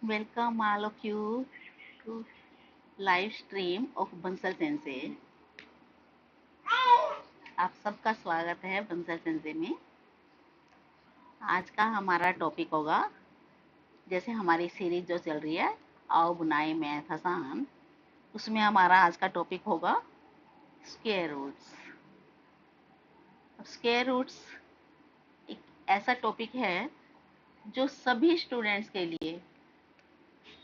Welcome all of you to live stream of Bansal सेंसे। आप सबका स्वागत है बंसल सेंसे में। आज का हमारा टॉपिक होगा, जैसे हमारी सीरीज जो चल रही है आओ बुनाई मैथ आसान, उसमें हमारा आज का टॉपिक होगा स्क्वायर रूट्स। स्क्वायर रूट्स एक ऐसा टॉपिक है जो सभी स्टूडेंट्स के लिए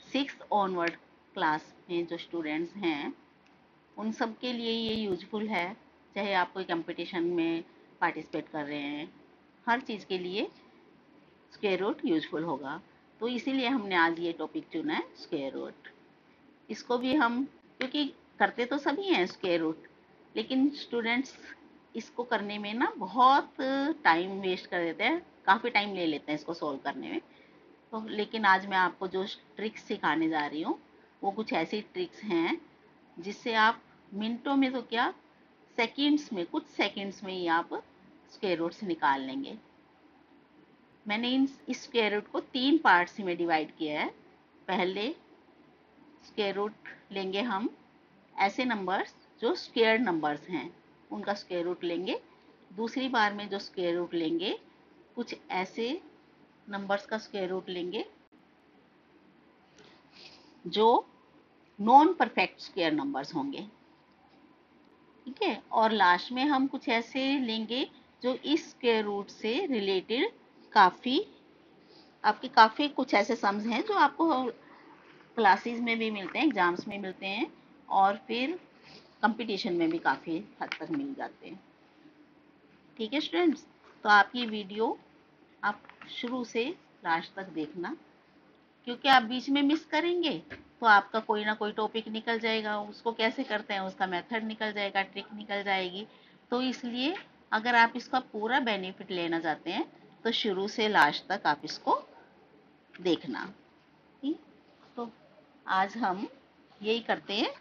6th ऑनवर्ड क्लास में जो स्टूडेंट्स हैं उन सब के लिए ये यूजफुल है। चाहे आप कोई कंपटीशन में पार्टिसिपेट कर रहे हैं, हर चीज़ के लिए स्क्वायर रूट यूजफुल होगा। तो इसीलिए हमने आज ये टॉपिक चुना है, स्क्वायर रूट। इसको भी हम, क्योंकि करते तो सभी हैं स्क्वायर रूट, लेकिन स्टूडेंट्स इसको करने में ना बहुत टाइम वेस्ट कर देते हैं, काफ़ी टाइम ले लेते हैं इसको सॉल्व करने में। तो लेकिन आज मैं आपको जो ट्रिक्स सिखाने जा रही हूँ वो कुछ ऐसी ट्रिक्स हैं जिससे आप मिनटों में तो क्या, सेकंड्स में, कुछ सेकंड्स में ही आप स्क्वायर रूट्स निकाल लेंगे। मैंने इस स्क्वायर रूट को 3 पार्ट्स में डिवाइड किया है। पहले स्क्वायर रूट लेंगे हम ऐसे नंबर्स जो स्क्वायर नंबर्स हैं, उनका स्क्वायर रूट लेंगे। दूसरी बार में जो स्क्वायर रूट लेंगे, कुछ ऐसे नंबर्स का स्क्वायर रूट लेंगे जो नॉन परफेक्ट स्क्वायर नंबर्स होंगे, ठीक है। और लास्ट में हम कुछ ऐसे लेंगे जो इस स्क्वायर रूट से रिलेटेड काफ़ी कुछ ऐसे सम्स हैं जो आपको क्लासेस में भी मिलते हैं, एग्जाम्स में मिलते हैं, और फिर कंपटीशन में भी काफ़ी हद तक मिल जाते हैं। ठीक है स्टूडेंट्स, तो आप ये वीडियो आप शुरू से लास्ट तक देखना, क्योंकि आप बीच में मिस करेंगे तो आपका कोई ना कोई टॉपिक निकल जाएगा, उसको कैसे करते हैं उसका मेथड निकल जाएगा, ट्रिक निकल जाएगी। तो इसलिए अगर आप इसका पूरा बेनिफिट लेना चाहते हैं तो शुरू से लास्ट तक आप इसको देखना। ठीक, तो आज हम यही करते हैं,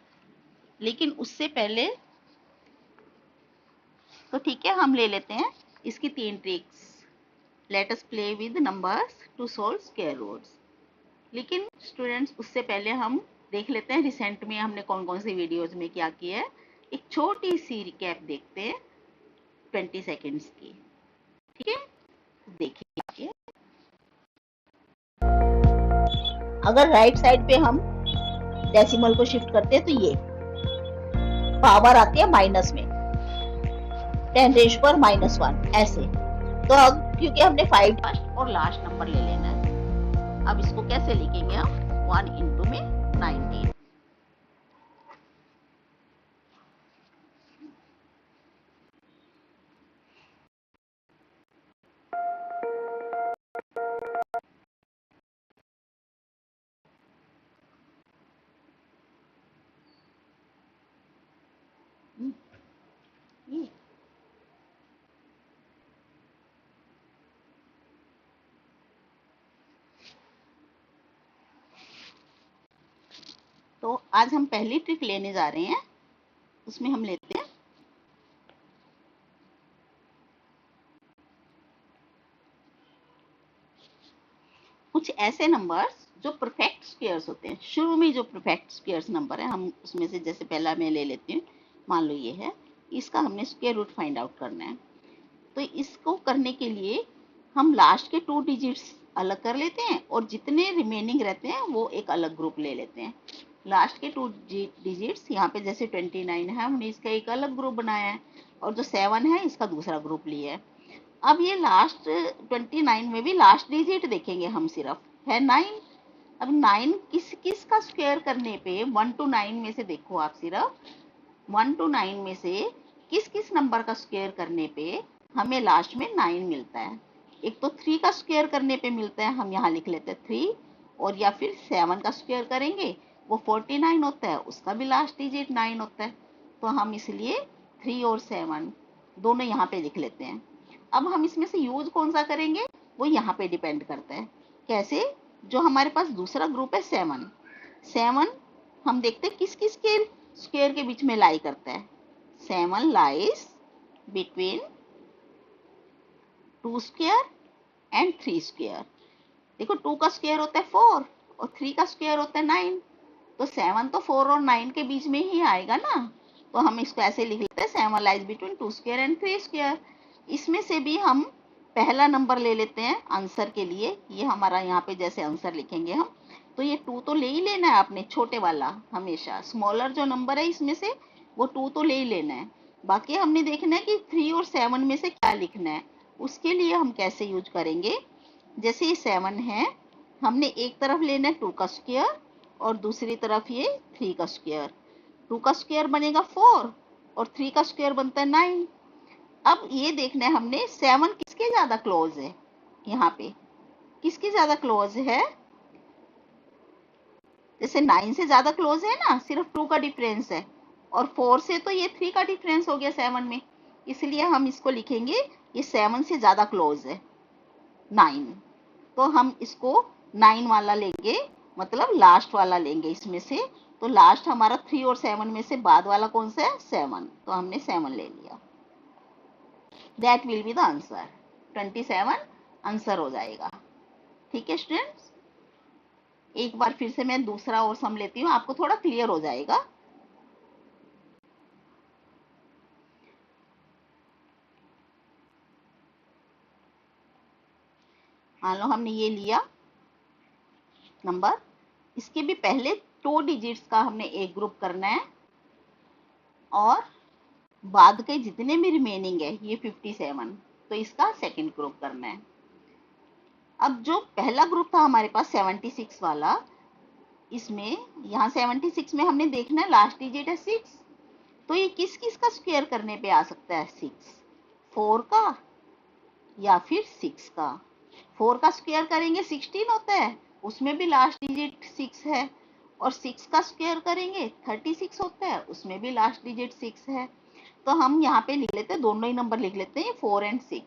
लेकिन उससे पहले तो ठीक है, हम ले लेते हैं इसकी 3 tricks. Let us play with numbers to solve square roots. लेकिन स्टूडेंट्स उससे पहले हम देख लेते हैं रिसेंट में हमने कौन कौन सी वीडियोज में क्या किया है। एक छोटी सी रिकैप देखते हैं 20 सेकेंड्स की, ठीक है। देखिए, अगर राइट साइड पे हम डेसिमल को शिफ्ट करते हैं तो ये पावर आती है माइनस में, 10⁻⁻1 ऐसे। तो अब क्योंकि हमने 5 फर्स्ट और लास्ट नंबर ले लेना है, अब इसको कैसे लिखेंगे हम, 1 इंटू में 19। तो आज हम पहली ट्रिक लेने जा रहे हैं, उसमें हम लेते हैं कुछ ऐसे नंबर्स जो परफेक्ट स्क्वायर्स होते हैं। शुरू में जो परफेक्ट स्क्वायर्स नंबर है, हम उसमें से जैसे पहला मैं ले लेती हूँ, मान लो ये है, इसका हमने स्क्वायर रूट फाइंड आउट करना है। तो इसको करने के लिए हम लास्ट के 2 डिजिट्स अलग कर लेते हैं और जितने रिमेनिंग रहते हैं वो एक अलग ग्रुप ले लेते हैं। लास्ट के 2 डिजिट्स यहाँ पे जैसे 29 है, हमने इसका एक अलग ग्रुप बनाया है, और जो 7 है इसका दूसरा ग्रुप लिया है। अब ये लास्ट 29 में भी लास्ट डिजिट देखेंगे हम, सिर्फ है 9। अब 9 किस किस का स्क्वायर करने पे, 1 to 9 में से देखो आप, सिर्फ 1 to 9 में से किस किस नंबर का स्क्वायर करने पे हमें लास्ट में 9 मिलता है। एक तो 3 का स्क्वायर करने पे मिलता है, हम यहाँ लिख लेते हैं 3, और या फिर 7 का स्क्वायर करेंगे वो 49 होता है, उसका भी लास्ट डिजिट 9 होता है। तो हम इसलिए 3 और 7 दोनों यहाँ पे लिख लेते हैं। अब हम इसमें से यूज कौन सा करेंगे वो यहाँ पे डिपेंड करता है। कैसे, जो हमारे पास दूसरा ग्रुप है 7, 7 हम देखते हैं किस किस के स्क्वायर के बीच में लाई करता है। 7 lies between 2 square and 3 square. देखो 2 का स्क्वायर होता है 4 और 3 का स्क्वायर होता है 9, तो 7 तो 4 और 9 के बीच में ही आएगा ना। तो हम इसको ऐसे लिख लेते हैं 7 lies between 2 square and 3 square. इसमें से भी हम पहला नंबर ले लेते हैं आंसर के लिए। ये हमारा यहाँ पे जैसे आंसर लिखेंगे हम, तो ये 2 तो ले ही लेना है आपने, छोटे वाला हमेशा स्मॉलर जो नंबर है इसमें से वो 2 तो ले ही लेना है। बाकी हमने देखना है कि 3 और 7 में से क्या लिखना है। उसके लिए हम कैसे यूज करेंगे, जैसे ये 7 है, हमने एक तरफ लेना है 2 का स्क्वायर और दूसरी तरफ ये 3 का स्क्वायर। 2 का स्क्वायर बनेगा 4 और 3 का स्क्वायर बनता है 9। अब ये देखना है हमने 7 किसके ज्यादा क्लोज है, यहाँ पे किसके ज्यादा क्लोज है। जैसे 9 से ज्यादा क्लोज है ना, सिर्फ 2 का डिफरेंस है, और 4 से तो ये 3 का डिफरेंस हो गया 7 में, इसलिए हम इसको लिखेंगे ये 7 से ज्यादा क्लोज है 9। तो हम इसको 9 वाला लेंगे, मतलब लास्ट वाला लेंगे इसमें से। तो लास्ट हमारा 3 और 7 में से बाद वाला कौन सा है, 7, तो हमने 7 ले लिया। That will be the answer, 27 answer हो जाएगा। ठीक है स्टूडेंट्स, एक बार फिर से मैं दूसरा और सम लेती हूँ, आपको थोड़ा क्लियर हो जाएगा। मान लो हमने ये लिया नंबर, इसके भी पहले 2 डिजिट्स का हमने एक ग्रुप करना है और बाद के जितने भी रिमेनिंग है ये 57, तो इसका सेकंड ग्रुप करना है। अब जो पहला ग्रुप था हमारे पास 76 वाला, इसमें यहाँ 76 में हमने देखना है लास्ट डिजिट है 6, तो ये किस किस का स्क्वायर करने पे आ सकता है, 6, 4 का या फिर 6 का। 4 का स्क्वायर करेंगे 16 होता है, उसमें भी लास्ट डिजिट 6 है, और 6 का स्क्वायर करेंगे 36 होता है, उसमें भी लास्ट डिजिट 6 है। तो हम यहाँ पे लिख लेते हैं, दोनों ही नंबर लिख लेते हैं 4 एंड 6।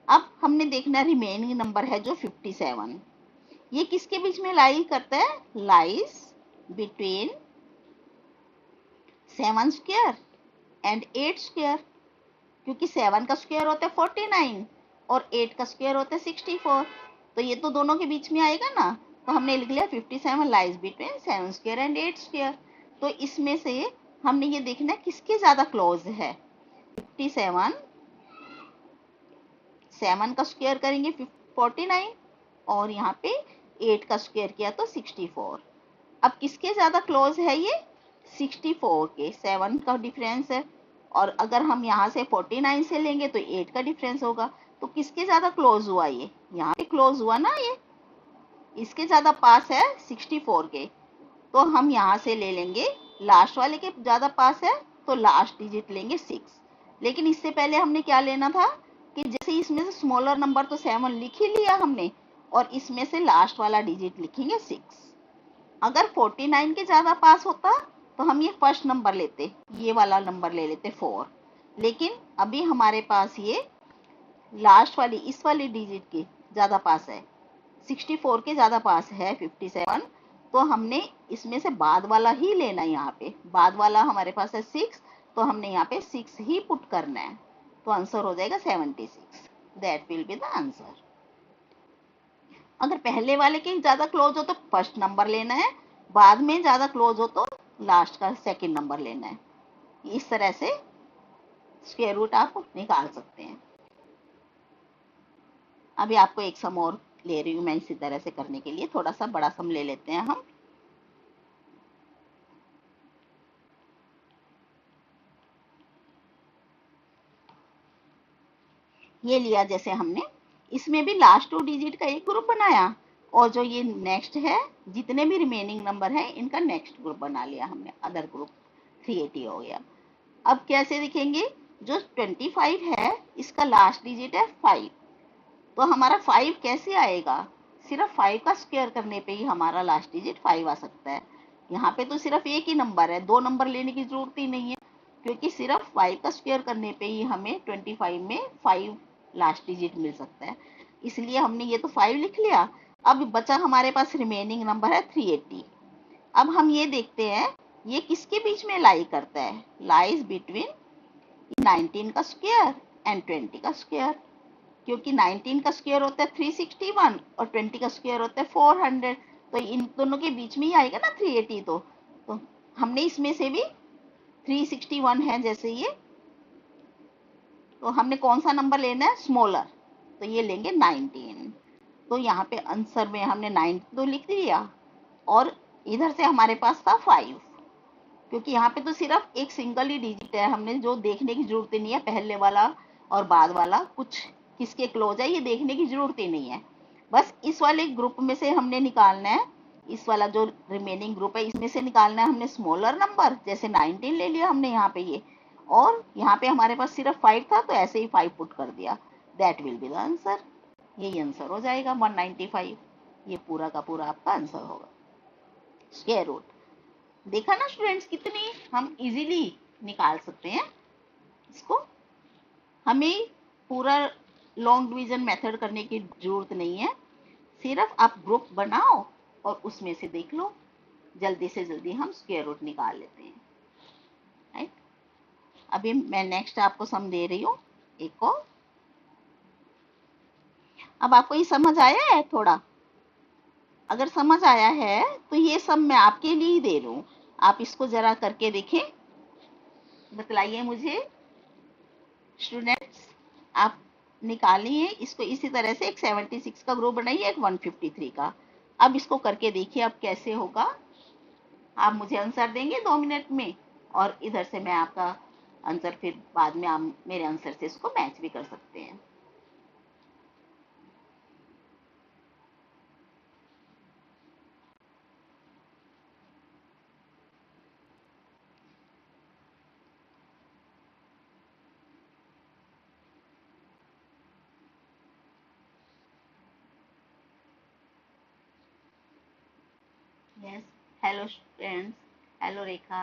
अब हमने देखना रिमेनिंग नंबर है जो 57, ये किसके बीच में लाई करता है, lies between 7 square and 8 square, क्योंकि 7 का स्क्वायर होता है 49 और 8 का स्क्वायर होता है 64, तो ये तो दोनों के बीच में आएगा ना। तो हमने लिख लिया 57 lies between 7 square and 8 square. तो इसमें से हमने ये देखना है किसके ज्यादा क्लोज है। 57, 7 का स्क्वायर करेंगे 49 और यहाँ पे 8 का स्क्वायर किया तो 64। अब किसके ज्यादा क्लोज है ये, 64 के, 7 का डिफरेंस है, और अगर हम यहाँ से 49 से लेंगे तो 8 का डिफरेंस होगा, तो किसके ज्यादा क्लोज हुआ, ये यहाँ पे क्लोज हुआ ना, ये इसके ज्यादा पास है 64 के। तो हम यहाँ से ले लेंगे लास्ट वाले के ज्यादा पास है, तो लास्ट डिजिट लेंगे 6। लेकिन इससे पहले हमने क्या लेना था कि जैसे इसमें से स्मॉलर नंबर तो 7 लिख ही लिया हमने, और इसमें से लास्ट वाला डिजिट लिखेंगे 6। अगर 49 के ज्यादा पास होता तो हम ये फर्स्ट नंबर लेते, ये वाला नंबर ले लेते 4। लेकिन अभी हमारे पास ये लास्ट वाली इस वाली डिजिट के ज्यादा पास है, 64 के ज्यादा पास है 57, तो हमने इसमें से बाद वाला ही लेना है। यहाँ पे बाद वाला हमारे पास है 6, तो हमने यहाँ पे 6 ही पुट करना है, तो आंसर हो जाएगा 76। That will be the answer. अगर पहले वाले के ज्यादा क्लोज हो तो फर्स्ट नंबर लेना है, बाद में ज्यादा क्लोज हो तो लास्ट का सेकंड नंबर लेना है। इस तरह से स्क्वायर रूट आप निकाल सकते हैं। अभी आपको एक सम और ले रही हूँ मैं इसी तरह से करने के लिए, थोड़ा सा बड़ा सम ले लेते हैं हम। ये लिया जैसे हमने, इसमें भी लास्ट 2 डिजिट का एक ग्रुप बनाया, और जो ये नेक्स्ट है जितने भी रिमेनिंग नंबर है इनका नेक्स्ट ग्रुप बना लिया हमने, अदर ग्रुप 380 हो गया। अब कैसे दिखेंगे, जो 25 है इसका लास्ट डिजिट है 5, तो हमारा 5 कैसे आएगा, सिर्फ 5 का स्क्वायर करने पे ही हमारा लास्ट डिजिट 5 आ सकता है। यहाँ पे तो सिर्फ एक ही नंबर है, 2 नंबर लेने की जरूरत ही नहीं है, क्योंकि सिर्फ 5 का स्क्वायर करने पे ही हमें 25 में 5 लास्ट डिजिट मिल सकता है, इसलिए हमने ये तो 5 लिख लिया। अब बचा हमारे पास रिमेनिंग नंबर है 380। अब हम ये देखते हैं ये किसके बीच में लाई करता है, लाइज बिटवीन 19 का स्क्वायर एंड 20 का स्क्वायर, क्योंकि 19 का स्क्वायर होता है 361 और 20 का स्क्वायर होता है 400, तो इन दोनों के बीच में ही आएगा ना 380। तो हमने इसमें से भी 361 है जैसे ये, तो हमने कौन सा नंबर लेना है, स्मॉलर, तो ये लेंगे 19। तो यहाँ पे आंसर में हमने 9 तो लिख दिया, और इधर से हमारे पास था 5, क्योंकि यहाँ पे तो सिर्फ एक सिंगल ही डिजिट है, हमने जो देखने की जरूरत ही नहीं है पहले वाला और बाद वाला कुछ किसके क्लोज है ये देखने की जरूरत ही नहीं है। बस इस वाले ग्रुप में से हमने निकालना है, इस वाला जो रिमेनिंग ग्रुप है इसमें से निकालना है हमने स्मॉलर नंबर, जैसे 19 ले लिया हमने यहाँ पे ये, और यहाँ पे हमारे पास सिर्फ 5 था तो ऐसे ही 5 पुट कर दिया। That will be the answer, यही आंसर हो जाएगा 195। ये पूरा का पूरा आपका आंसर होगा स्क्वायर रूट। देखा ना स्टूडेंट्स, कितनी हम इजीली निकाल सकते हैं इसको। हमें पूरा लॉन्ग डिवीजन मेथड करने की जरूरत नहीं है, सिर्फ आप ग्रुप बनाओ और उसमें से देख लो, जल्दी से जल्दी हम स्क्वायर रूट निकाल लेते हैं, राइट। अभी मैं नेक्स्ट आपको सम दे रही हूँ एक और। अब आपको ये समझ आया है थोड़ा? अगर समझ आया है तो ये सम मैं आपके लिए ही दे रही हूँ, आप इसको जरा करके देखें, बतलाइए मुझे स्टूडेंट्स। आप निकालिए इसको इसी तरह से, एक 76 का ग्रुप बनाइए, एक 153 का। अब इसको करके देखिए अब कैसे होगा। आप मुझे आंसर देंगे 2 मिनट में, और इधर से मैं आपका आंसर फिर बाद में आप मेरे आंसर से इसको मैच भी कर सकते हैं। Yes, hello students, hello Rekha.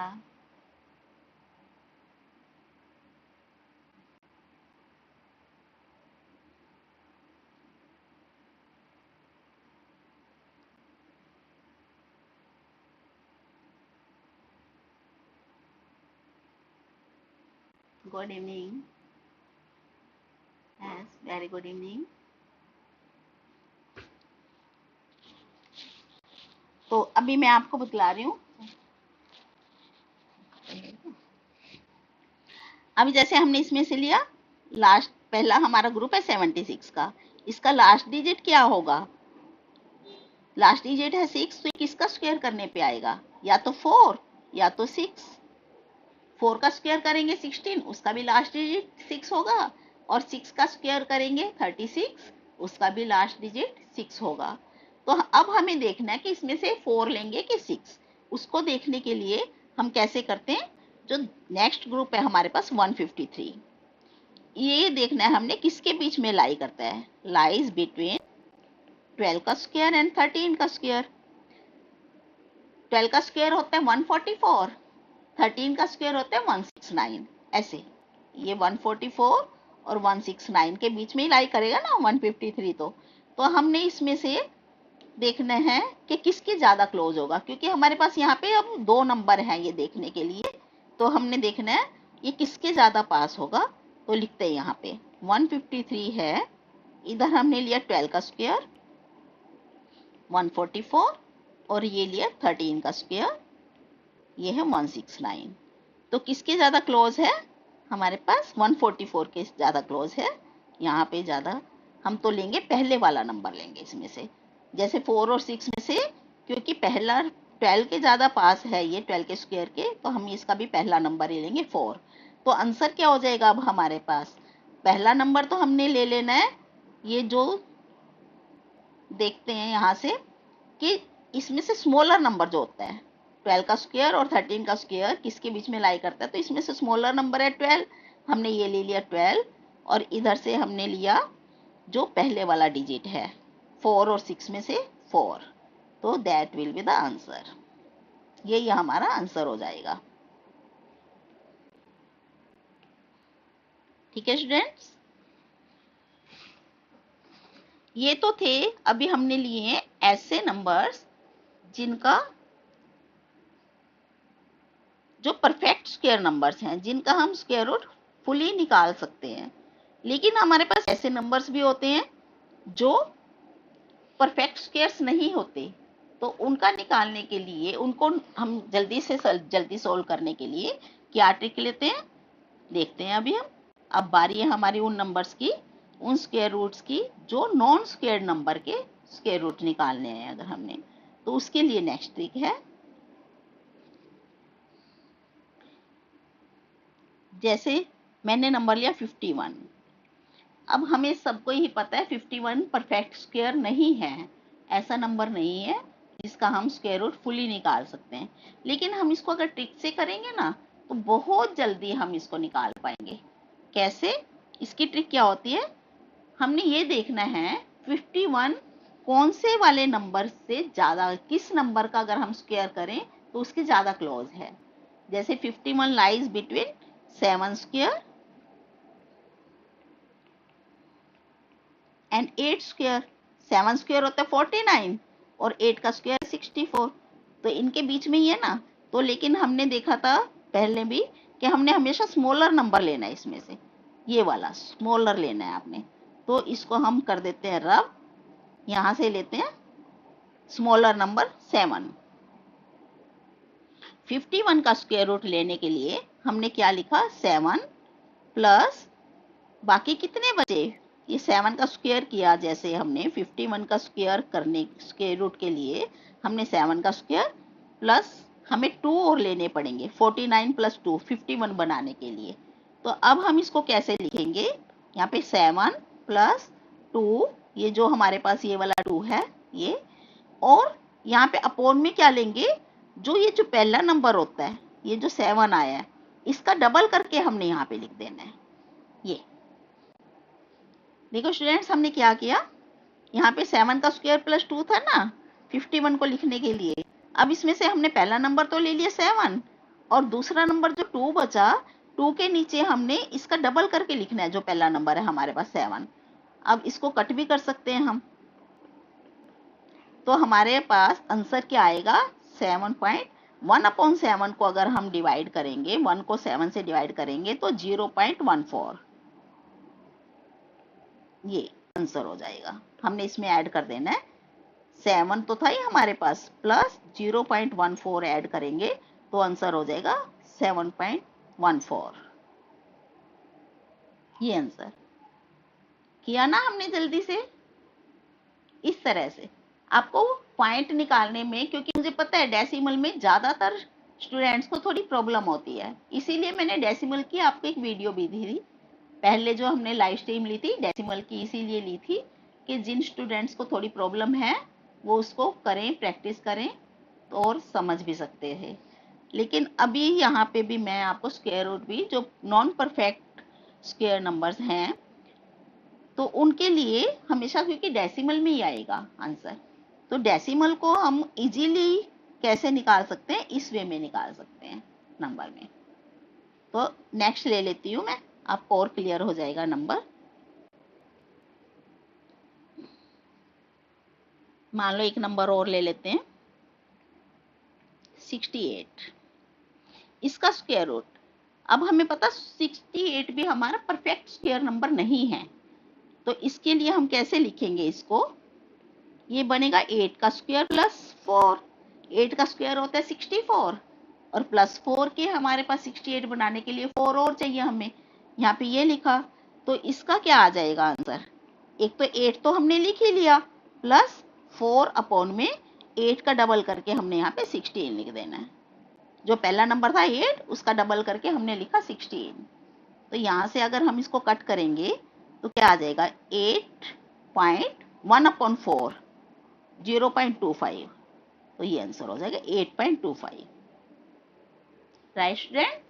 Good evening. Yes, very good evening. तो अभी मैं आपको बतला रही हूँ, अभी जैसे हमने इसमें से लिया लास्ट, पहला हमारा ग्रुप है 76 का, इसका लास्ट डिजिट क्या होगा, लास्ट डिजिट है 6, तो किसका स्क्वायर करने पे आएगा, या तो 4 या तो 6। 4 का स्क्वायर करेंगे 16, उसका भी लास्ट डिजिट 6 होगा, और 6 का स्क्वायर करेंगे 36, उसका भी लास्ट डिजिट 6 होगा। तो अब हमें देखना है कि इसमें से 4 लेंगे कि 6, उसको देखने के लिए हम कैसे करते हैं, जो नेक्स्ट ग्रुप है हमारे पास 153, ये देखना है हमने किसके बीच में लाई करता है, लाइज बिटवीन 12 का स्क्वायर एंड 13 का स्क्वायर। 12 का स्क्वायर होता है 144, 13 का स्क्वायर होता है 169, ऐसे ये 144 और 169 के बीच में ही लाई करेगा ना 153। तो हमने इसमें से देखना है कि किसके ज्यादा क्लोज होगा, क्योंकि हमारे पास यहाँ पे अब 2 नंबर हैं ये देखने के लिए, तो हमने देखना है ये किसके ज्यादा पास होगा। तो लिखते हैं यहाँ पे 153 है, इधर हमने लिया 12 का स्क्वायर 144, और ये लिया 13 का स्क्वायर, ये है 169। तो किसके ज्यादा क्लोज है, हमारे पास 144 के ज्यादा क्लोज है। यहाँ पे ज्यादा हम तो लेंगे पहले वाला नंबर लेंगे इसमें से, जैसे 4 और 6 में से, क्योंकि पहला 12 के ज्यादा पास है ये 12 के स्क्वायर के, तो हम इसका भी पहला नंबर ही लेंगे 4। तो आंसर क्या हो जाएगा, अब हमारे पास पहला नंबर तो हमने ले लेना है, ये जो देखते हैं यहाँ से कि इसमें से स्मॉलर नंबर जो होता है 12 का स्क्वायर और 13 का स्क्वायर किसके बीच में लाई करता है, तो इसमें से स्मॉलर नंबर है 12, हमने ये ले लिया 12, और इधर से हमने लिया जो पहले वाला डिजिट है 4 और 6 में से 4, तो that will be the answer, यही हमारा आंसर हो जाएगा। ठीक है स्टूडेंट्स, ये तो थे अभी हमने लिए ऐसे नंबर्स जिनका जो परफेक्ट स्क्वायर नंबर्स हैं, जिनका हम स्क्वायर रूट फुली निकाल सकते हैं। लेकिन हमारे पास ऐसे नंबर्स भी होते हैं जो परफेक्ट स्क्वायर्स नहीं होते, तो उनका निकालने के लिए, उनको हम जल्दी सोल्व करने के लिए क्या ट्रिक लेते हैं, देखते हैं अभी हम। अब बारी है हमारी उन नंबर्स की, उन स्क्वायर रूट्स की जो नॉन स्क्वायर नंबर के स्क्वायर रूट निकालने हैं अगर हमने, तो उसके लिए नेक्स्ट ट्रिक है, जैसे मैंने नंबर लिया 51। अब हमें सबको ही पता है 51 परफेक्ट स्क्वायर नहीं है, ऐसा नंबर नहीं है जिसका हम स्क्वायर रूट फुली निकाल सकते हैं। लेकिन हम इसको अगर ट्रिक से करेंगे ना तो बहुत जल्दी हम इसको निकाल पाएंगे। कैसे? इसकी ट्रिक क्या होती है, हमने ये देखना है 51 कौन से वाले नंबर से ज्यादा, किस नंबर का अगर हम स्क्वायर करें तो उसके ज्यादा क्लोज है। जैसे 51 lies between 7 square and 8 square. 7 square होता है 49 और 8 का स्क्वायर 64, तो इनके बीच में ही है ना। तो लेकिन हमने देखा था पहले भी कि हमने हमेशा स्मॉलर नंबर लेना है, इसमें से ये वाला स्मॉलर लेना है आपने। तो इसको हम कर देते हैं रब, यहां से लेते हैं स्मॉलर नंबर 7। 51 का स्क्वायर रूट लेने के लिए हमने क्या लिखा, 7 प्लस बाकी कितने बचे, ये 7 का स्क्वायर किया, जैसे हमने 51 का स्क्वायर करने स्क्वायर रूट के लिए हमने 7 का स्क्वायर प्लस हमें 2 और लेने पड़ेंगे, 49 प्लस 2 51 बनाने के लिए। तो अब हम इसको कैसे लिखेंगे, यहाँ पे 7 प्लस 2, ये जो हमारे पास ये वाला 2 है ये, और यहाँ पे अपोन में क्या लेंगे, जो ये जो पहला नंबर होता है, ये जो 7 आया है, इसका डबल करके हमने यहाँ पे लिख देना है। ये देखो स्टूडेंट्स, हमने क्या किया, यहाँ पे 7 का स्क्वायर प्लस 2 था ना 51 को लिखने के लिए। अब इसमें से हमने पहला नंबर तो ले लिया 7, और दूसरा नंबर जो 2 बचा, 2 के नीचे हमने इसका डबल करके लिखना है, जो पहला नंबर है हमारे पास 7। अब इसको कट भी कर सकते हैं हम, तो हमारे पास आंसर क्या आएगा, 7.1/7 को अगर हम डिवाइड करेंगे, 1 को 7 से डिवाइड करेंगे तो 0.14, ये आंसर हो जाएगा। हमने इसमें ऐड कर देना है, 7 तो था ही हमारे पास, प्लस 0.14 ऐड करेंगे तो आंसर हो जाएगा 7.14। ये आंसर किया ना हमने जल्दी से। इस तरह से आपको पॉइंट निकालने में, क्योंकि मुझे पता है डेसिमल में ज्यादातर स्टूडेंट्स को थोड़ी प्रॉब्लम होती है, इसीलिए मैंने डेसिमल की आपको एक वीडियो भी दी थी पहले, जो हमने लाइव स्ट्रीम ली थी डेसिमल की, इसीलिए ली थी कि जिन स्टूडेंट्स को थोड़ी प्रॉब्लम है वो उसको करें, प्रैक्टिस करें तो और समझ भी सकते हैं। लेकिन अभी यहाँ पे भी मैं आपको स्क्वायर रूट भी, जो नॉन परफेक्ट स्क्वायर नंबर्स हैं, तो उनके लिए हमेशा, क्योंकि डेसिमल में ही आएगा आंसर, तो डेसिमल को हम इजीली कैसे निकाल सकते हैं, इस वे में निकाल सकते हैं नंबर में। तो नेक्स्ट ले लेती हूँ मैं, आपको और क्लियर हो जाएगा नंबर। मान लो एक नंबर और ले लेते हैं 68, इसका स्क्वायर रूट। अब हमें पता 68 भी हमारा परफेक्ट स्क्वायर नंबर नहीं है, तो इसके लिए हम कैसे लिखेंगे इसको, ये बनेगा 8 का स्क्वायर प्लस 4। 8 का स्क्वायर होता है 64, और प्लस 4 के हमारे पास 68 बनाने के लिए 4 और चाहिए हमें, यहाँ पे ये लिखा। तो इसका क्या आ जाएगा आंसर, एक तो 8 तो हमने लिख ही लिया, प्लस 4 अपॉन में 8 का डबल करके हमने यहाँ पे 16 लिख देना है। जो पहला नंबर था 8, उसका डबल करके हमने लिखा 16। तो यहाँ से अगर हम इसको कट करेंगे तो क्या आ जाएगा, 8.1/4, 0.25, तो ये आंसर हो जाएगा 8.25। राइट स्टूडेंट,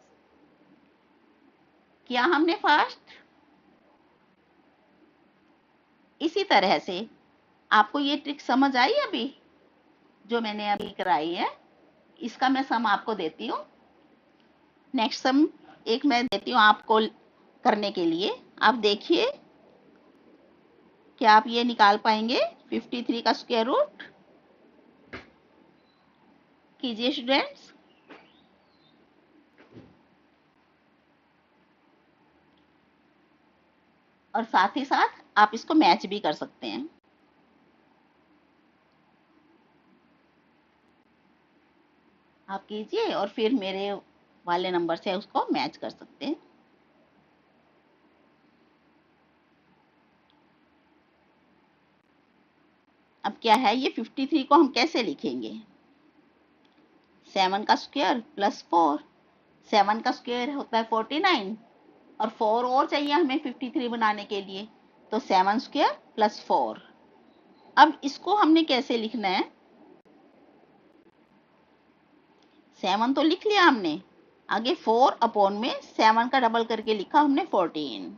किया हमने फास्ट। इसी तरह से आपको ये ट्रिक समझ आई अभी जो मैंने अभी कराई है, इसका मैं सम आपको देती हूँ। नेक्स्ट सम एक मैं देती हूँ आपको करने के लिए, आप देखिए क्या आप ये निकाल पाएंगे, 53 का स्क्वायर रूट। कीजिए स्टूडेंट्स। और साथ ही साथ आप इसको मैच भी कर सकते हैं। आप कीजिए और फिर मेरे वाले नंबर से उसको मैच कर सकते हैं। अब क्या है ये 53 को हम कैसे लिखेंगे? 7 का स्क्वायर प्लस 4, 7 का स्क्वायर होता है 49 और 4 और चाहिए हमें 53 बनाने के लिए, तो 7 स्क्वायर प्लस 4। अब इसको हमने कैसे लिखना है? 7 तो लिख लिया हमने, आगे 4 अपॉन में 7 का डबल करके लिखा हमने 14।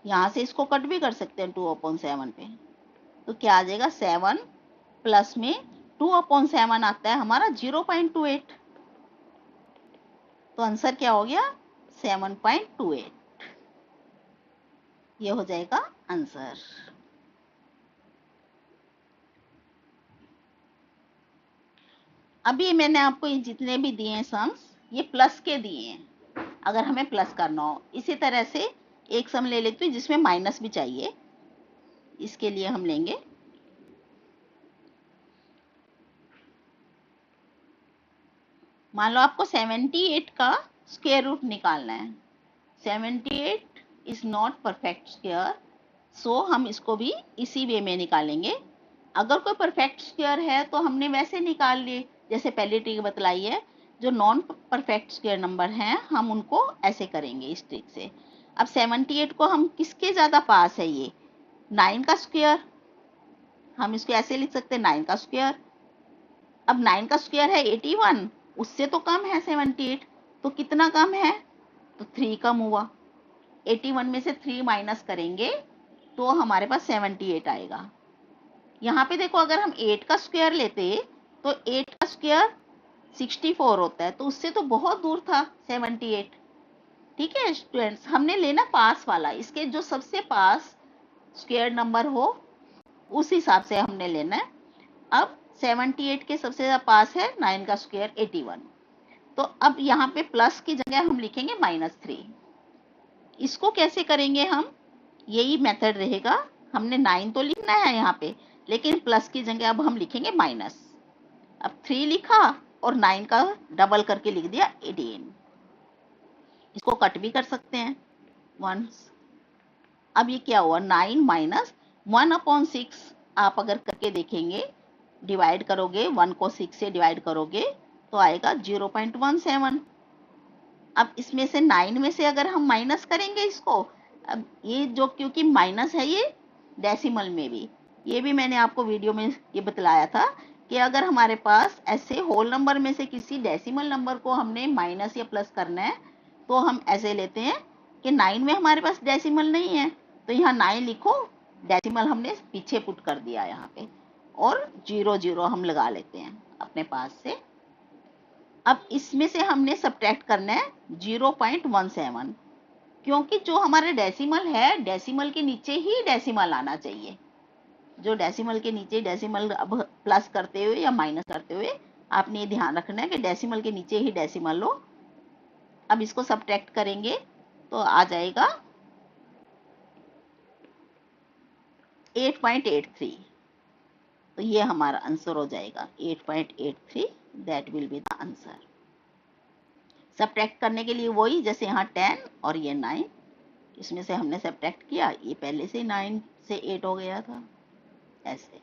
यहां से इसको कट भी कर सकते हैं 2/7 पे, तो क्या आ जाएगा? 7 प्लस में 2/7 आता है हमारा 0.28, तो आंसर क्या हो गया? 7.28। ये हो जाएगा आंसर। अभी मैंने आपको ये जितने भी दिए हैं सम्स, ये प्लस के दिए हैं, अगर हमें प्लस करना हो। इसी तरह से एक सम ले लेती हूँ जिसमें माइनस भी चाहिए, इसके लिए हम लेंगे मान लो आपको 78 का स्क्वायर रूट निकालना है। 78 इज नॉट परफेक्ट स्क्वायर, सो हम इसको भी इसी वे में निकालेंगे। अगर कोई परफेक्ट स्क्वायर है तो हमने वैसे निकाल लिए जैसे पहली ट्रिक बतलाई है। जो नॉन परफेक्ट स्क्वायर नंबर हैं हम उनको ऐसे करेंगे इस ट्रिक से। अब 78 को हम किसके ज्यादा पास है? ये 9 का स्क्वायर, हम इसको ऐसे लिख सकते हैं 9 का स्क्वायर। अब 9 का स्क्वायर है 81, उससे तो कम है 78, तो कितना कम है? तो 3 कम हुआ। 81 में से 3 माइनस करेंगे तो हमारे पास 78 आएगा। यहाँ पे देखो अगर हम 8 का स्क्वायर लेते तो 8 का स्क्वायर 64 होता है, तो उससे तो बहुत दूर था 78। ठीक है स्टूडेंट्स, हमने लेना पास वाला, इसके जो सबसे पास स्क्वायर नंबर हो उस हिसाब से हमने लेना है। अब 78 के सबसे ज्यादा पास है 9 का स्क्वायर 81, तो अब यहाँ पे प्लस की जगह हम लिखेंगे -3। इसको कैसे करेंगे हम? यही मेथड रहेगा, हमने 9 तो लिखना है यहाँ पे, लेकिन प्लस की जगह अब हम लिखेंगे माइनस। अब 3 लिखा और 9 का डबल करके लिख दिया 18। इसको कट भी कर सकते हैं 1। अब ये क्या हुआ? 9 माइनस 1/6। आप अगर करके देखेंगे, डिवाइड करोगे 1 को 6 से डिवाइड करोगे तो आएगा 0.17। अब इसमें से 9 में से अगर हम माइनस करेंगे इसको, अब ये जो क्योंकि माइनस है ये डेसिमल में भी, ये भी मैंने आपको वीडियो में ये बतलाया था कि अगर हमारे पास ऐसे होल नंबर में से किसी डेसिमल नंबर को हमने माइनस या प्लस करना है तो हम ऐसे लेते हैं कि 9 में हमारे पास डेसिमल नहीं है तो यहाँ 9 लिखो, डेसिमल हमने पीछे पुट कर दिया यहाँ पे, और 0 हम लगा लेते हैं अपने पास से। अब इसमें से हमने सब्ट्रैक्ट करना है 0.17, क्योंकि जो हमारे डेसिमल है डेसिमल के नीचे ही डेसिमल आना चाहिए। जो डेसिमल के नीचे डेसिमल, अब प्लस करते हुए या माइनस करते हुए आपने ये ध्यान रखना है कि डेसिमल के नीचे ही डेसिमल लो। अब इसको सब्ट्रैक्ट करेंगे तो आ जाएगा 8.83, तो ये हमारा आंसर हो जाएगा 8.83। That will be the answer. Subtract करने के लिए वही, जैसे यहाँ 10 और ये 9, इसमें से हमने सब्ट्रैक्ट किया, ये पहले से 9 से 8 हो गया था, ऐसे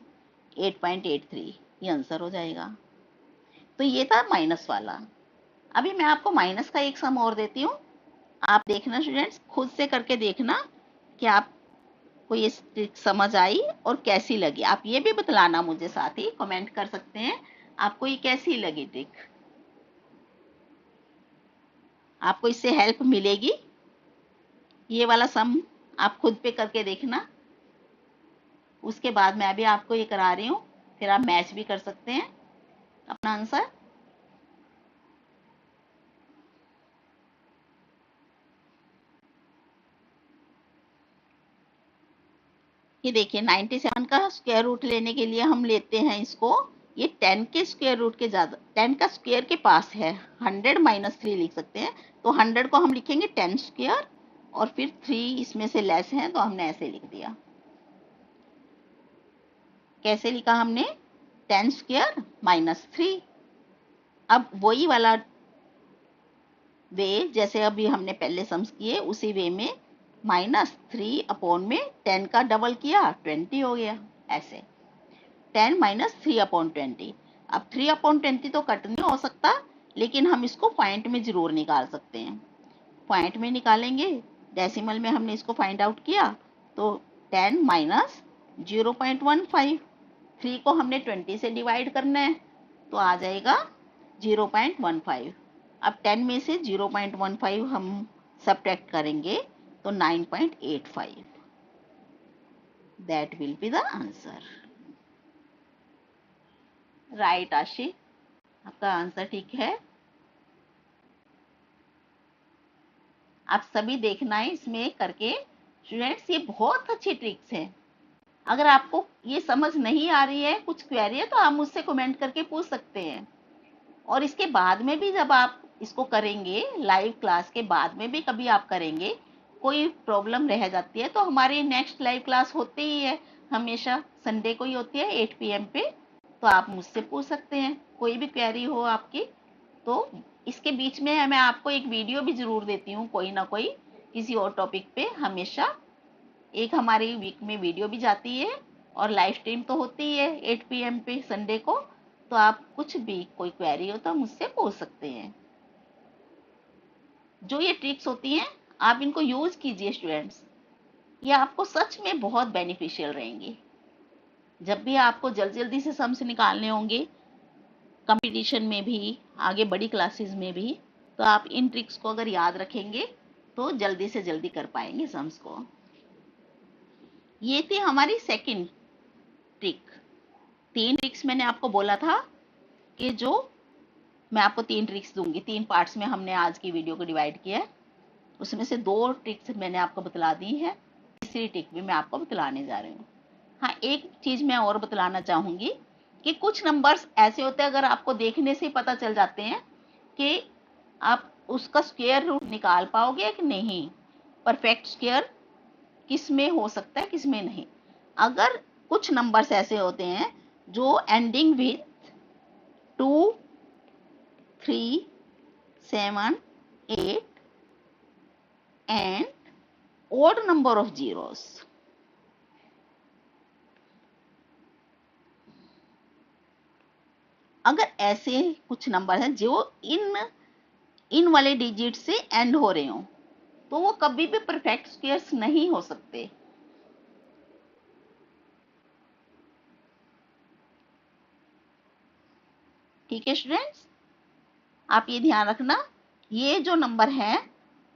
8.83 ये आंसर हो जाएगा। तो ये था माइनस वाला। अभी मैं आपको माइनस का एक सम और देती हूँ, आप देखना स्टूडेंट्स, खुद से करके देखना कि आपको ये ट्रिक समझ आई और कैसी लगी। आप ये भी बतलाना मुझे, साथ ही कमेंट कर सकते हैं आपको ये कैसी लगी ट्रिक, आपको इससे हेल्प मिलेगी। ये वाला सम आप खुद पे करके देखना, उसके बाद मैं भी आपको ये करा रही हूँ, फिर आप मैच भी कर सकते हैं अपना आंसर। ये देखिए 97 का स्क्वायर रूट लेने के लिए हम लेते हैं इसको, ये 10 के स्क्वायर रूट के ज्यादा, 10 का स्क्वायर के पास है, 100 -3 लिख सकते हैं, तो 100 को हम लिखेंगे 10 स्क्वायर और फिर 3 इसमें से लेस है तो हमने ऐसे लिख दिया। कैसे लिखा हमने? 10 स्क्वायर -3, अब वही वाला वे जैसे अभी हमने पहले सम्स किए उसी वे में -3 में 10 का डबल किया 20 हो गया। ऐसे 10 - 3/20। अब 3/20 तो कट नहीं हो सकता, लेकिन हम इसको पॉइंट में जरूर निकाल सकते हैं। पॉइंट में निकालेंगे, डेसिमल में हमने इसको फाइंड आउट किया तो 10 - 0.15। 3 को हमने 20 से डिवाइड करना है तो आ जाएगा 0.15। अब 10 में से 0.15 हम सब्ट्रैक्ट करेंगे तो 9.85। That will be the answer. Right आशी, आपका आंसर ठीक है। आप सभी देखना है इसमें करके। स्टूडेंट्स ये बहुत अच्छी ट्रिक्स है। अगर आपको ये समझ नहीं आ रही है, कुछ क्वेरी है, तो आप मुझसे कमेंट करके पूछ सकते हैं। और इसके बाद में भी जब आप इसको करेंगे, लाइव क्लास के बाद में भी कभी आप करेंगे, कोई प्रॉब्लम रह जाती है तो हमारी नेक्स्ट लाइव क्लास होती ही है, हमेशा संडे को ही होती है 8 PM पे। तो आप मुझसे पूछ सकते हैं, कोई भी क्वेरी हो आपकी। तो इसके बीच में मैं आपको एक वीडियो भी जरूर देती हूँ, कोई ना कोई किसी और टॉपिक पे। हमेशा एक हमारी वीक में वीडियो भी जाती है और लाइव स्ट्रीम तो होती ही है 8 PM पे संडे को। तो आप कुछ भी कोई क्वेरी हो तो मुझसे पूछ सकते हैं। जो ये ट्रिक्स होती हैं आप इनको यूज कीजिए स्टूडेंट्स, ये आपको सच में बहुत बेनिफिशियल रहेंगी। जब भी आपको जल्दी जल्दी से सम्स निकालने होंगे कंपटीशन में भी, आगे बड़ी क्लासेस में भी, तो आप इन ट्रिक्स को अगर याद रखेंगे तो जल्दी से जल्दी कर पाएंगे सम्स को। ये थी हमारी सेकंड ट्रिक। 3 ट्रिक्स मैंने आपको बोला था कि जो मैं आपको 3 ट्रिक्स दूंगी, 3 पार्ट्स में हमने आज की वीडियो को डिवाइड किया है। उसमें से 2 ट्रिक्स मैंने आपको बतला दी है, तीसरी ट्रिक भी मैं आपको बतलाने जा रही हूँ। हाँ, एक चीज मैं और बतलाना चाहूंगी कि कुछ नंबर्स ऐसे होते हैं, अगर आपको देखने से पता चल जाते हैं कि आप उसका स्क्वायर रूट निकाल पाओगे कि नहीं, परफेक्ट स्क्वायर किस में हो सकता है किस में नहीं। अगर कुछ नंबर्स ऐसे होते हैं जो ending with 2, 3, 7, 8 and odd number of zeros, अगर ऐसे कुछ नंबर हैं जो इन वाले डिजिट से एंड हो रहे हो तो वो कभी भी परफेक्ट स्क्वायर्स नहीं हो सकते। ठीक है स्टूडेंट्स, आप ये ध्यान रखना। ये जो नंबर है,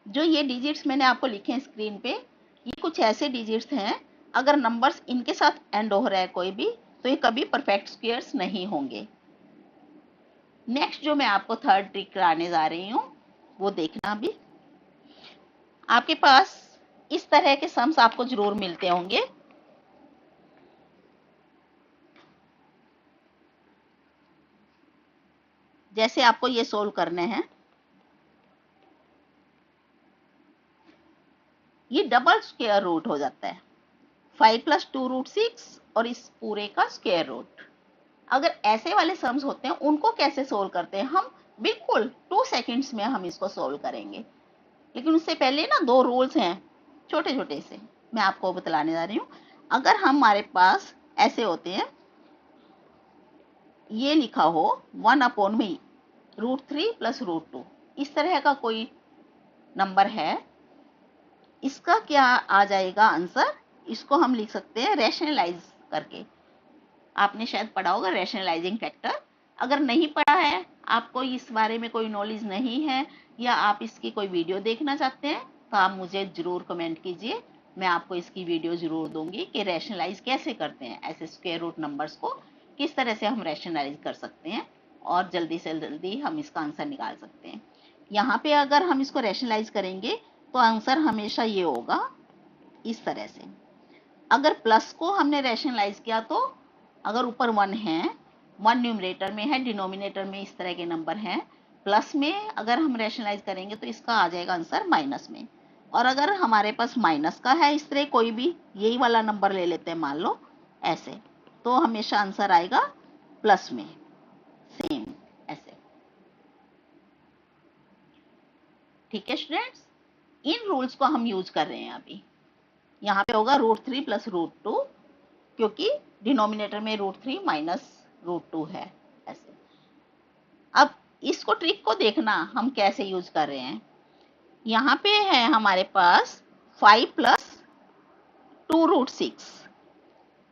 जो ये डिजिट्स मैंने आपको लिखे हैं स्क्रीन पे, ये कुछ ऐसे डिजिट्स हैं, अगर नंबर्स इनके साथ एंड हो रहा है कोई भी, तो ये कभी परफेक्ट स्क्वायर्स नहीं होंगे। नेक्स्ट जो मैं आपको थर्ड ट्रिक कराने जा रही हूँ वो देखना। अभी आपके पास इस तरह के सम्स आपको जरूर मिलते होंगे। जैसे आपको ये सोल्व करने हैं, ये डबल स्क्वायर रूट हो जाता है 5 + 2√6 और इस पूरे का स्क्वायर रूट। अगर ऐसे वाले सम्स होते हैं उनको कैसे सोल्व करते हैं हम, बिल्कुल 2 सेकंड्स में हम इसको सोल्व करेंगे। लेकिन उससे पहले ना 2 रूल्स हैं छोटे छोटे से, मैं आपको बतलाने जा रही हूँ। अगर हमारे पास ऐसे होते हैं, ये लिखा हो 1/√3 + √2, इस तरह का कोई नंबर है, इसका क्या आ जाएगा आंसर, इसको हम लिख सकते हैं रैशनलाइज करके। आपने शायद पढ़ा होगा रैशनलाइजिंग फैक्टर। अगर नहीं पढ़ा है, आपको इस बारे में कोई नॉलेज नहीं है, या आप इसकी कोई वीडियो देखना चाहते हैं, तो आप मुझे जरूर कमेंट कीजिए। मैं आपको इसकी वीडियो जरूर दूंगी कि रैशनलाइज कैसे करते हैं, ऐसे स्क्वायर रूट नंबर्स को किस तरह से हम रैशनलाइज कर सकते हैं और जल्दी से जल्दी हम इसका आंसर निकाल सकते हैं। यहाँ पे अगर हम इसको रैशनलाइज करेंगे तो आंसर हमेशा ये होगा इस तरह से। अगर प्लस को हमने रैशनलाइज किया तो अगर ऊपर 1 है, 1 न्यूमरेटर में है, डिनोमिनेटर में इस तरह के नंबर हैं, प्लस में अगर हम रैशनलाइज करेंगे तो इसका आ जाएगा आंसर माइनस में। और अगर हमारे पास माइनस का है, इस तरह कोई भी यही वाला नंबर ले लेते हैं मान लो ऐसे, तो हमेशा आंसर आएगा प्लस में, सेम ऐसे। ठीक है स्टूडेंट्स, इन रूल्स को हम यूज कर रहे हैं अभी। यहाँ पे होगा √3 प्लस √2, क्योंकि डिनोमिनेटर में √3 माइनस √2 है ऐसे। अब इसको ट्रिक को देखना हम कैसे यूज कर रहे हैं। यहाँ पे है हमारे पास 5 प्लस 2√6।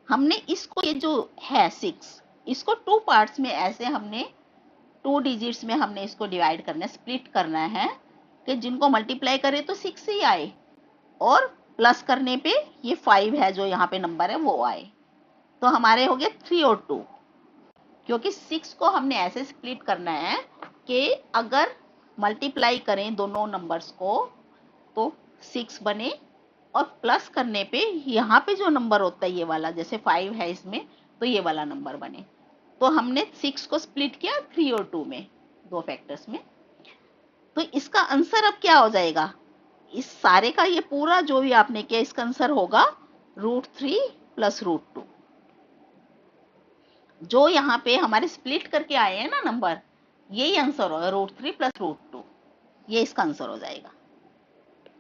हमने इसको, ये जो है 6, इसको 2 पार्ट्स में ऐसे हमने 2 डिजिट्स में हमने इसको डिवाइड करना है, स्प्लिट करना है कि जिनको मल्टीप्लाई करे तो 6 ही आए और प्लस करने पे ये 5 है जो यहाँ पे नंबर है वो आए। तो हमारे हो गए 3 और 2, क्योंकि 6 को हमने ऐसे स्प्लिट करना है कि अगर मल्टीप्लाई करें दोनों नंबर्स को तो 6 बने, और प्लस करने पे यहाँ पे जो नंबर होता है ये वाला, जैसे 5 है इसमें तो ये वाला नंबर बने। तो हमने 6 को स्प्लिट किया 3 और 2 में, दो फैक्टर्स में। तो इसका आंसर अब क्या हो जाएगा, इस सारे का ये पूरा जो भी आपने किया इसका आंसर होगा √3 प्लस √2। जो यहाँ पे हमारे स्प्लिट करके आए हैं ना नंबर, यही आंसर होगा √3 प्लस √2, ये इसका आंसर हो जाएगा।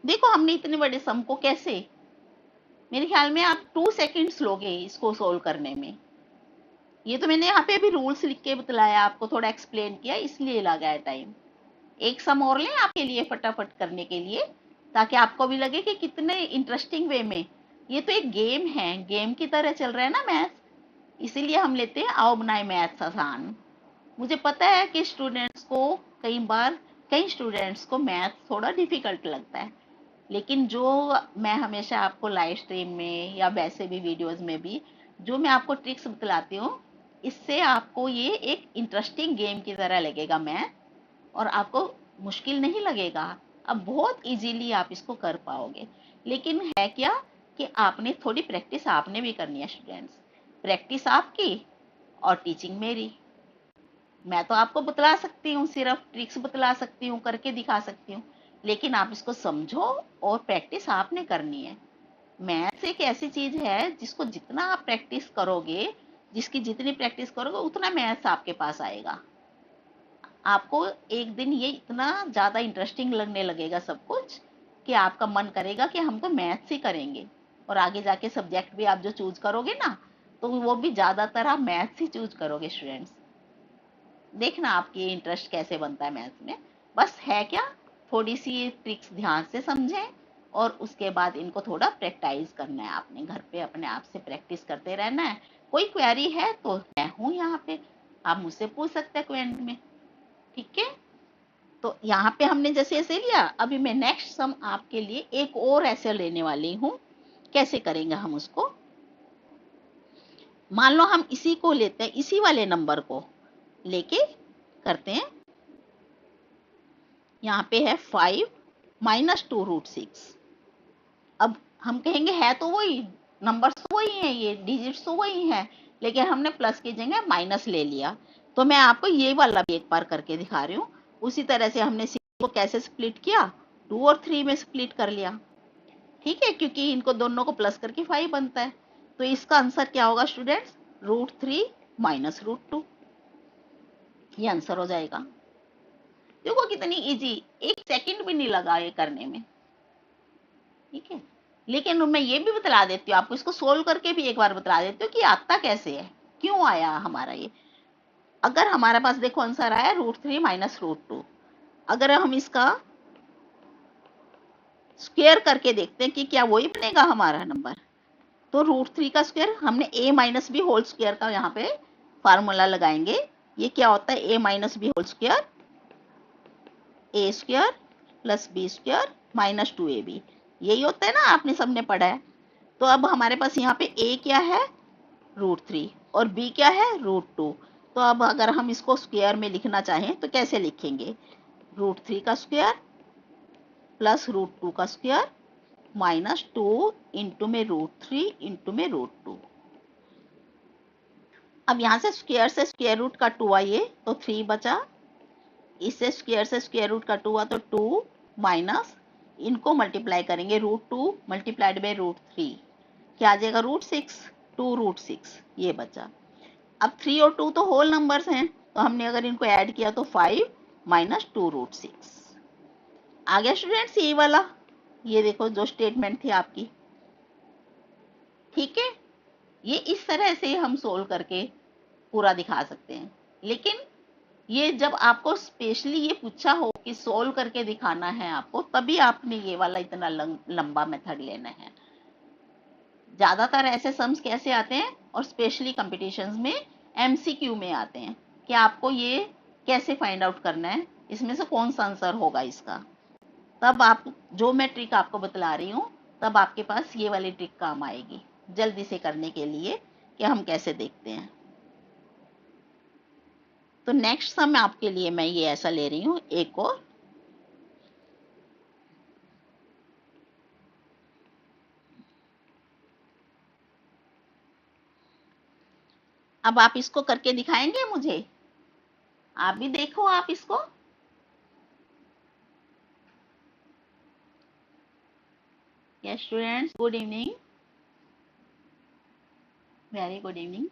देखो हमने इतने बड़े सम को कैसे, मेरे ख्याल में आप 2 सेकंड्स लोगे इसको सोल्व करने में। ये तो मैंने यहाँ पे अभी रूल्स लिख के बतलाया, आपको थोड़ा एक्सप्लेन किया, इसलिए लगा है टाइम। एक सम और लें आपके लिए फटाफट करने के लिए, ताकि आपको भी लगे कि कितने इंटरेस्टिंग वे में, ये तो एक गेम है, गेम की तरह चल रहा है ना मैथ्स, इसीलिए हम लेते हैं आओ बनाए मैथ्स आसान। मुझे पता है कि स्टूडेंट्स को कई स्टूडेंट्स को मैथ्स थोड़ा डिफिकल्ट लगता है, लेकिन जो मैं हमेशा आपको लाइव स्ट्रीम में या वैसे भी वीडियोस में भी जो मैं आपको ट्रिक्स बतलाती हूँ, इससे आपको ये एक इंटरेस्टिंग गेम की तरह लगेगा मैथ, और आपको मुश्किल नहीं लगेगा। अब बहुत इजीली आप इसको कर पाओगे। लेकिन है क्या कि आपने थोड़ी प्रैक्टिस आपने भी करनी है स्टूडेंट्स, प्रैक्टिस आपकी और टीचिंग मेरी। मैं तो आपको बतला सकती हूँ, सिर्फ ट्रिक्स बतला सकती हूँ, करके दिखा सकती हूँ, लेकिन आप इसको समझो और प्रैक्टिस आपने करनी है। मैथ्स एक ऐसी चीज है जिसको जितना आप प्रैक्टिस करोगे, जिसकी जितनी प्रैक्टिस करोगे उतना मैथ्स आपके पास आएगा। आपको एक दिन ये इतना ज्यादा इंटरेस्टिंग लगने लगेगा सब कुछ कि आपका मन करेगा कि हम तो मैथ्स ही करेंगे, और आगे जाके सब्जेक्ट भी आप जो चूज करोगे ना, तो वो भी ज्यादातर आप मैथ्स ही चूज करोगे स्टूडेंट्स। देखना आपकी इंटरेस्ट कैसे बनता है मैथ्स में। बस है क्या, थोड़ी सी ट्रिक्स ध्यान से समझें और उसके बाद इनको थोड़ा प्रैक्टिस करना है, आपने घर पे अपने आप से प्रैक्टिस करते रहना है। कोई क्वेरी है तो मैं हूँ यहाँ पे, आप मुझसे पूछ सकते हैं कमेंट में, ठीक है। तो यहाँ पे हमने जैसे ऐसे लिया, अभी मैं नेक्स्ट सम आपके लिए एक और ऐसे लेने वाली हूँ। कैसे करेंगे हम उसको, मान लो हम इसी को लेते हैं, इसी वाले नंबर को लेके करते हैं। यहाँ पे है 5 माइनस 2√6। अब हम कहेंगे है तो वही, नंबर्स तो वही हैं, ये डिजिट्स तो वही हैं, लेकिन हमने प्लस की जगह माइनस ले लिया। तो मैं आपको ये वाला भी एक बार करके दिखा रही हूँ। उसी तरह से हमने 6 को कैसे स्प्लिट किया, 2 और 3 में स्प्लिट कर लिया, ठीक है, क्योंकि इनको दोनों को प्लस करके 5 बनता है। तो इसका आंसर क्या होगा स्टूडेंट्स, √3 माइनस √2, ये आंसर हो जाएगा। देखो कितनी इजी, एक सेकंड भी नहीं लगा ये करने में, ठीक है। लेकिन मैं ये भी बतला देती हूँ आपको, इसको सोल्व करके भी एक बार बतला देती हूँ कि आता कैसे है, क्यों आया हमारा ये। अगर हमारे पास देखो आंसर आया √3 माइनस √2, अगर हम इसका स्क्वायर करके देखते हैं कि क्या वही बनेगा हमारा नंबर, तो √3 का स्क्वायर, हमने a minus b whole square का यहाँ पे फार्मूला लगाएंगे। ये क्या होता है, a minus b whole square, a square plus b square minus 2ab, यही होता है ना, आपने सबने पढ़ा है। तो अब हमारे पास यहाँ पे a क्या है √3 और b क्या है √2। तो अब अगर हम इसको स्क्वायर में लिखना चाहें तो कैसे लिखेंगे, √3 का स्क्वायर प्लस √2 का स्क्वायर माइनस 2 इंटू में √3 इंटू में √2। अब यहाँ से स्क्वायर रूट का 2 आइए तो 3 बचा, इससे स्क्वायर रूट का 2 हुआ तो 2 माइनस, इनको मल्टीप्लाई करेंगे √2 मल्टीप्लाइड बाय √3, क्या आ जाएगा √6, 2√6 ये बचा। अब 3 और 2 तो होल नंबर्स हैं, तो हमने अगर इनको ऐड किया तो 5 माइनस 2√6, आ गया स्टूडेंट्स यही वाला, ये देखो जो स्टेटमेंट थी आपकी, ठीक है। ये इस तरह से हम सोल्व करके पूरा दिखा सकते हैं। लेकिन ये जब आपको स्पेशली ये पूछा हो कि सोल्व करके दिखाना है आपको, तभी आपने ये वाला इतना लंबा मेथड लेना है। ज्यादातर ऐसे सम्स कैसे आते हैं, और स्पेशली कॉम्पिटिशन्स में एमसीक्यू में आते हैं कि आपको ये कैसे फाइंड आउट करना है, इसमें से कौन सा आंसर होगा इसका। तब आप, जो मैं ट्रिक आपको बतला रही हूँ, तब आपके पास ये वाली ट्रिक काम आएगी जल्दी से करने के लिए कि हम कैसे देखते हैं। तो नेक्स्ट सम आपके लिए मैं ये ऐसा ले रही हूँ, एक और। अब आप इसको करके दिखाएंगे मुझे, आप भी देखो आप इसको। Yes students, good evening, very good evening.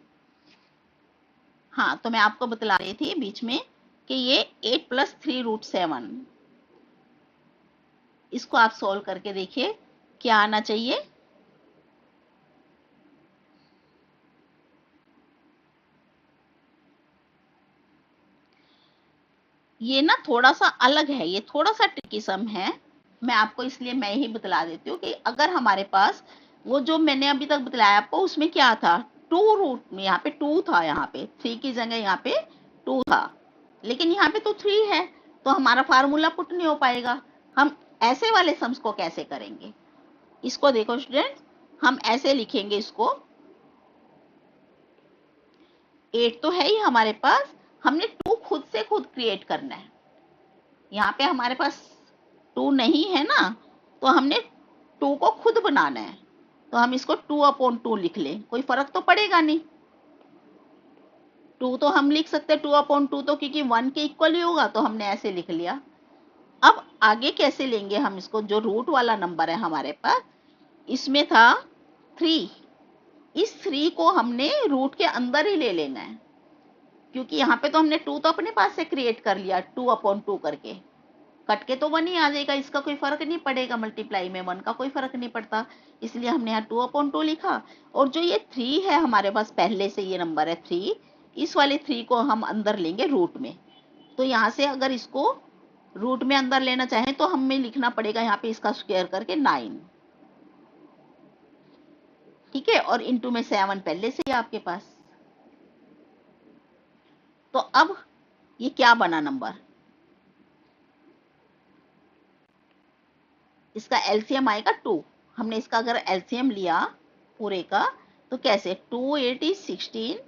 हाँ, तो मैं आपको बतला रही थी बीच में कि ये 8 + 3√7, इसको आप सोल्व करके देखिए क्या आना चाहिए। ये ना थोड़ा सा अलग है, ये थोड़ा सा ट्रिकी सम है। मैं आपको इसलिए मैं ही बतला देती हूँ कि अगर हमारे पास वो जो मैंने अभी तक बतलाया आपको, उसमें क्या था, 2 रूट में, यहाँ पे 2 था, यहाँ पे 3 की जगह यहाँ पे 2 था, लेकिन यहाँ पे तो 3 है, तो हमारा फार्मूला पुट नहीं हो पाएगा। हम ऐसे वाले सम्स को कैसे करेंगे, इसको देखो स्टूडेंट, हम ऐसे लिखेंगे इसको। 8 तो है ही हमारे पास, हमने 2 खुद से खुद क्रिएट करना है। यहाँ पे हमारे पास 2 नहीं है ना, तो हमने 2 को खुद बनाना है। तो हम इसको 2/2 लिख लें, कोई फर्क तो पड़ेगा नहीं। 2 तो हम लिख सकते हैं 2/2, तो क्योंकि 1 के इक्वल ही होगा, तो हमने ऐसे लिख लिया। अब आगे कैसे लेंगे हम इसको, जो रूट वाला नंबर है हमारे पास, इसमें था 3, इस 3 को हमने रूट के अंदर ही ले लेना है, क्योंकि यहाँ पे तो हमने 2 तो अपने पास से क्रिएट कर लिया 2/2 करके, कट के तो 1 ही आ जाएगा, इसका कोई फर्क नहीं पड़ेगा, मल्टीप्लाई में 1 का कोई फर्क नहीं पड़ता, इसलिए हमने यहाँ 2/2 लिखा। और जो ये 3 है हमारे पास, पहले से ये नंबर है 3, इस वाले 3 को हम अंदर लेंगे रूट में। तो यहाँ से अगर इसको रूट में अंदर लेना चाहें तो हमें लिखना पड़ेगा यहाँ पे इसका स्क्वायर करके 9, ठीक है, और इंटू में 7 पहले से ही आपके पास। तो अब ये क्या बना नंबर, इसका एलसीएम आएगा 2। हमने इसका अगर एलसीएम लिया पूरे का, तो कैसे, 2 8 is 16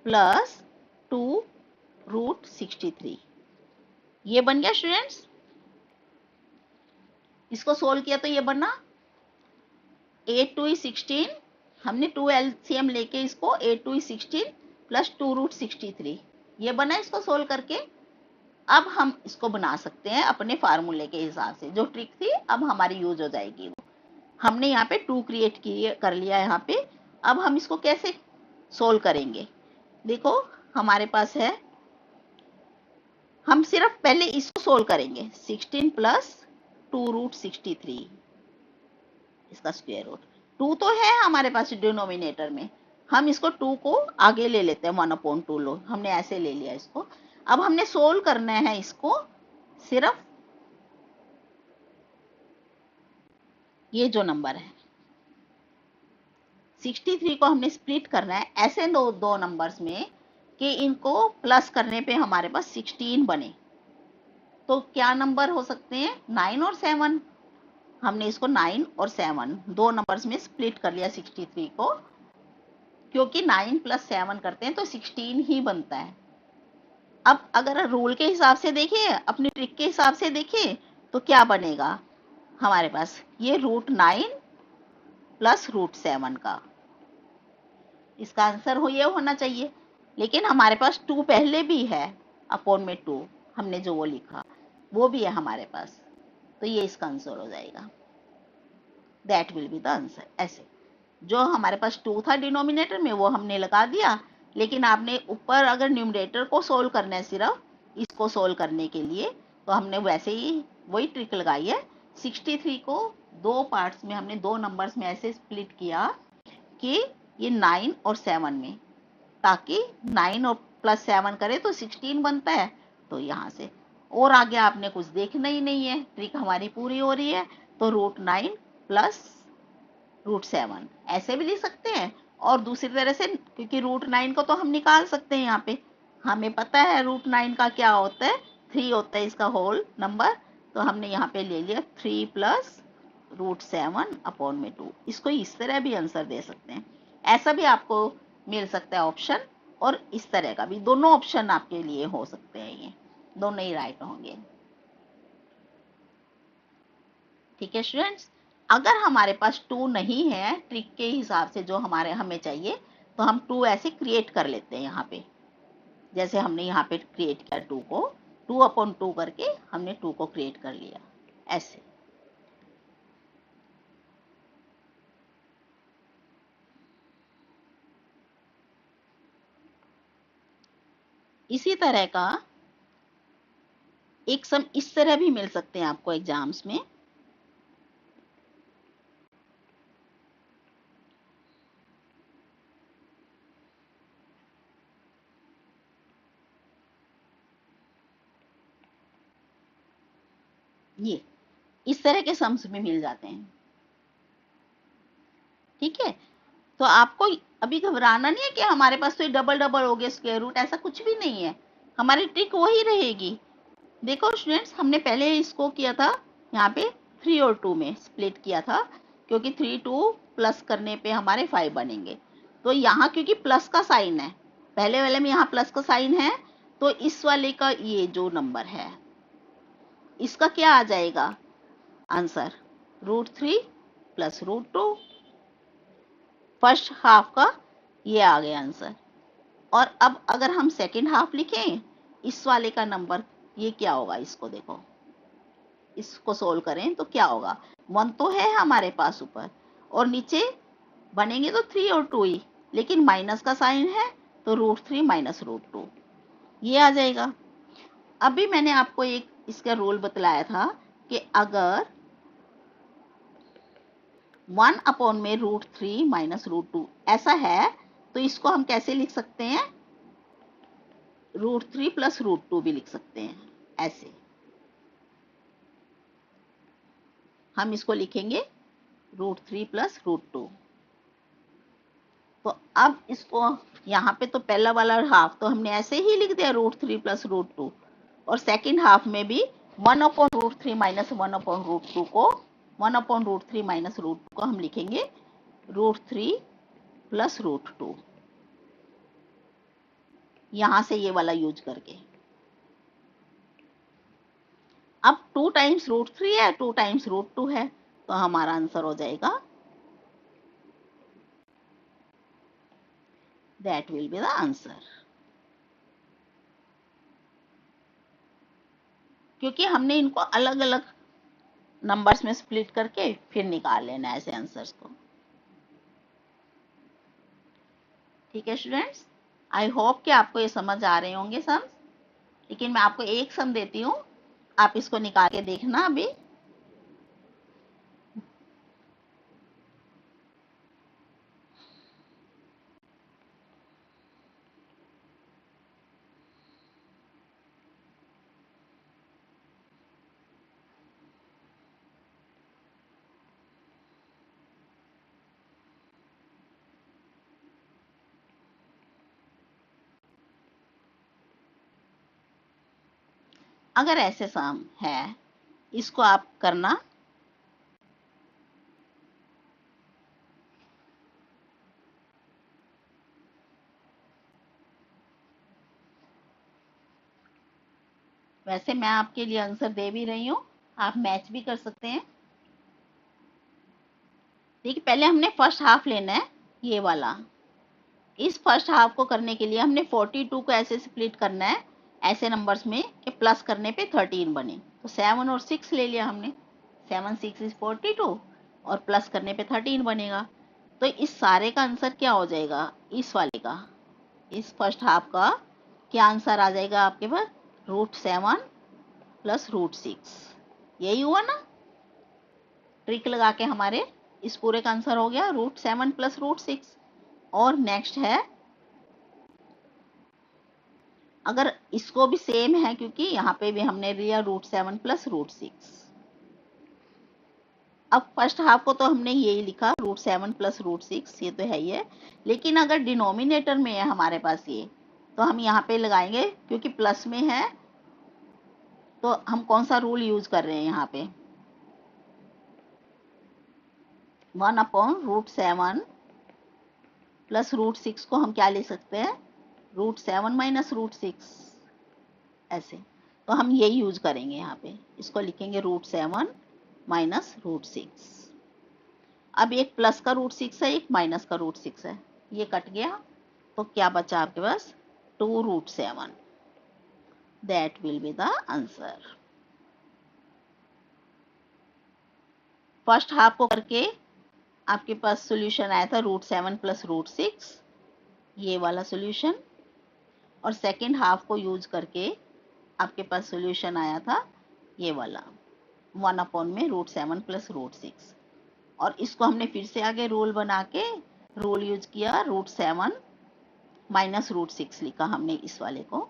प्लस 2√63, ये बन गया स्टूडेंट्स। इसको सोल्व किया तो ये बना 8 2 is 16, हमने 2 एलसीएम लेके इसको 8 2 is 16 प्लस 2√63, ये बना इसको सोल्व करके। अब हम इसको बना सकते हैं अपने फार्मूले के हिसाब से, जो ट्रिक थी अब हमारी यूज हो जाएगी। हमने यहाँ पे 2 क्रिएट कर लिया यहाँ पे। अब हम इसको कैसे सोल्व करेंगे, देखो हमारे पास है, हम सिर्फ पहले इसको सोल्व करेंगे, 16 प्लस 2√63, इसका स्क्वायर रूट। 2 तो है हमारे पास डिनोमिनेटर में, हम इसको 2 को आगे ले लेते हैं, 1/2 लो, हमने ऐसे ले लिया इसको। अब हमने सोल्व करना है इसको, सिर्फ ये जो नंबर है 63 को हमने स्प्लिट करना है ऐसे दो नंबर्स में कि इनको प्लस करने पे हमारे पास 16 बने। तो क्या नंबर हो सकते हैं, 9 और 7। हमने इसको 9 और 7 दो नंबर्स में स्प्लिट कर लिया 63 को, क्योंकि 9 + 7 करते हैं तो 16 ही बनता है। अब अगर रूल के हिसाब से देखें, अपनी ट्रिक के हिसाब से देखें, तो क्या बनेगा हमारे पास, ये √9 प्लस √7 का, इसका आंसर ये होना चाहिए। लेकिन हमारे पास 2 पहले भी है, अपॉन में 2 हमने जो वो लिखा वो भी है हमारे पास, तो ये इसका आंसर हो जाएगा, that will be the answer. ऐसे जो हमारे पास 2 था डिनोमिनेटर में वो हमने लगा दिया, लेकिन आपने ऊपर अगर न्यूमरेटर को सोल्व करना है सिर्फ इसको सोल्व करने के लिए, तो हमने वैसे ही वही ट्रिक लगाई है। 63 को दो पार्ट्स में हमने, दो नंबर्स में ऐसे स्प्लिट किया कि ये 9 और 7 में, ताकि 9 और प्लस 7 करे तो 16 बनता है। तो यहाँ से और आगे आपने कुछ देखना ही नहीं है, ट्रिक हमारी पूरी हो रही है। तो √9 प्लस √7 ऐसे भी लिख सकते हैं, और दूसरी तरह से, क्योंकि √9 को तो हम निकाल सकते हैं, यहाँ पे हमें पता है √9 का क्या होता है, 3 होता है इसका होल नंबर। तो हमने यहाँ पे ले लिया 3 प्लस √7/2। इसको इस तरह भी आंसर दे सकते हैं, ऐसा भी आपको मिल सकता है ऑप्शन, और इस तरह का भी, दोनों ऑप्शन आपके लिए हो सकते हैं, ये दोनों ही राइट होंगे। ठीक है स्टूडेंट्स, अगर हमारे पास 2 नहीं है ट्रिक के हिसाब से जो हमें चाहिए, तो हम 2 ऐसे क्रिएट कर लेते हैं यहाँ पे, जैसे हमने यहाँ पे क्रिएट किया 2 को, 2/2 करके हमने 2 को क्रिएट कर लिया ऐसे। इसी तरह का एक सम इस तरह भी मिल सकते हैं आपको एग्जाम्स में। ये इस तरह के सम्स भी मिल जाते हैं। ठीक है, तो आपको अभी घबराना नहीं है कि हमारे पास तो डबल डबल हो गया स्क्वायर रूट, ऐसा कुछ भी नहीं है, हमारी ट्रिक वही रहेगी। देखो स्टूडेंट्स, हमने पहले इसको किया था यहाँ पे 3 और 2 में स्प्लिट किया था, क्योंकि 3 2 प्लस करने पे हमारे 5 बनेंगे। तो यहाँ क्योंकि प्लस का साइन है, पहले वाले में यहाँ प्लस का साइन है, तो इस वाले का ये जो नंबर है, इसका क्या आ जाएगा आंसर, √3 प्लस √2। फर्स्ट हाफ का ये आ गया आंसर। और अब अगर हम सेकेंड हाफ लिखें, इस वाले का नंबर ये क्या होगा, इसको देखो, इसको सोल्व करें तो क्या होगा, 1 तो है हमारे पास ऊपर, और नीचे बनेंगे तो 3 और 2 ही, लेकिन माइनस का साइन है, तो √3 माइनस √2 ये आ जाएगा। अभी मैंने आपको एक इसका रूल बतलाया था कि अगर 1 में √3 माइनस √2 ऐसा है, तो इसको हम कैसे लिख सकते हैं, √3 प्लस √2 भी लिख सकते हैं ऐसे। हम इसको लिखेंगे √3 प्लस √2। तो अब इसको यहाँ पे तो पहला वाला हाफ तो हमने ऐसे ही लिख दिया √3 प्लस √2, और सेकेंड हाफ में भी 1/√3 माइनस 1/√2 को 1/√3 माइनस √2 को हम लिखेंगे √3 प्लस √2, यहां से ये वाला यूज करके। अब 2 टाइम्स √3 है, 2 टाइम्स √2 है, तो हमारा आंसर हो जाएगा, that will be the answer। क्योंकि हमने इनको अलग अलग नंबर्स में स्प्लिट करके फिर निकाल लेना है ऐसे आंसर्स को। ठीक है स्टूडेंट्स, आई होप कि आपको ये समझ आ रहे होंगे सम, लेकिन मैं आपको एक सम देती हूँ, आप इसको निकाल के देखना अभी। अगर ऐसे सम है, इसको आप करना, वैसे मैं आपके लिए आंसर दे भी रही हूँ, आप मैच भी कर सकते हैं। देखिए, पहले हमने फर्स्ट हाफ लेना है ये वाला, इस फर्स्ट हाफ को करने के लिए हमने 42 को ऐसे स्प्लिट करना है ऐसे नंबर्स में कि प्लस करने पे 13 बने। तो 7 और 6 ले लिया हमने, 7 6 इज 42, और प्लस करने पे 13 बनेगा। तो इस सारे का आंसर क्या हो जाएगा, इस वाले का, इस फर्स्ट हाफ का क्या आंसर आ जाएगा आपके पास, √7 प्लस √6। यही हुआ ना, ट्रिक लगा के हमारे इस पूरे का आंसर हो गया √7 + √6। और नेक्स्ट है, अगर इसको भी सेम है, क्योंकि यहाँ पे भी हमने लिया √7 + √6। अब फर्स्ट हाफ को तो हमने यही लिखा √7 + √6, ये तो है ही है। लेकिन अगर डिनोमिनेटर में है हमारे पास ये, तो हम यहाँ पे लगाएंगे, क्योंकि प्लस में है तो हम कौन सा रूल यूज कर रहे हैं यहाँ पे, 1/√7 + √6 को हम क्या ले सकते हैं, √7 - √6, ऐसे। तो हम यही यूज करेंगे यहाँ पे, इसको लिखेंगे √7 - √6। अब एक प्लस का √6 है, एक माइनस का √6 है, ये कट गया, तो क्या बचा आपके पास, 2√7। That will be the answer. First half को करके आपके पास सॉल्यूशन आया था √7 + √6, ये वाला सॉल्यूशन। और सेकंड हाफ को यूज करके आपके पास सॉल्यूशन आया था ये वाला, 1/√7 + √6। और इसको हमने फिर से आगे रूल बना के रूल यूज किया, √7 - √6 लिखा हमने इस वाले को।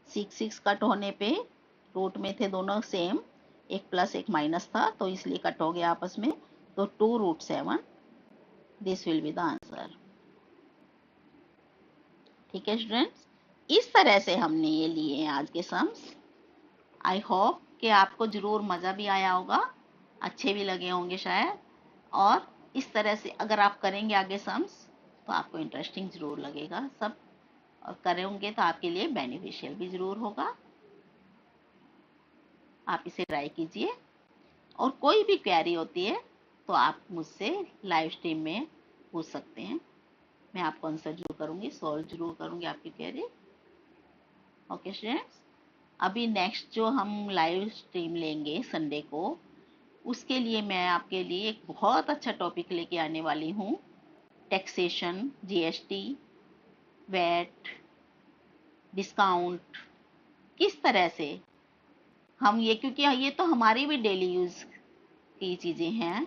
6 कट होने पे रूट में थे दोनों सेम, एक प्लस एक माइनस था, तो इसलिए कट हो गया आपस में, तो 2√7, this will be the answer. ठीक है स्टूडेंट्स, इस तरह से हमने ये लिए हैं आज के सम्स। आई होप कि आपको जरूर मज़ा भी आया होगा, अच्छे भी लगे होंगे शायद। और इस तरह से अगर आप करेंगे आगे सम्स, तो आपको इंटरेस्टिंग जरूर लगेगा सब, और करेंगे तो आपके लिए बेनिफिशियल भी जरूर होगा। आप इसे ट्राई कीजिए, और कोई भी क्वेरी होती है तो आप मुझसे लाइव स्ट्रीम में पूछ सकते हैं, मैं आपको आंसर जरूर करूँगी, सॉल्व जरूर करूँगी आपकी क्वेरी। ओके स्टूडेंट्स, अभी नेक्स्ट जो हम लाइव स्ट्रीम लेंगे संडे को, उसके लिए मैं आपके लिए एक बहुत अच्छा टॉपिक लेके आने वाली हूँ, टैक्सेशन, जीएसटी, वैट, डिस्काउंट, किस तरह से हम ये, क्योंकि ये तो हमारी भी डेली यूज़ की चीज़ें हैं,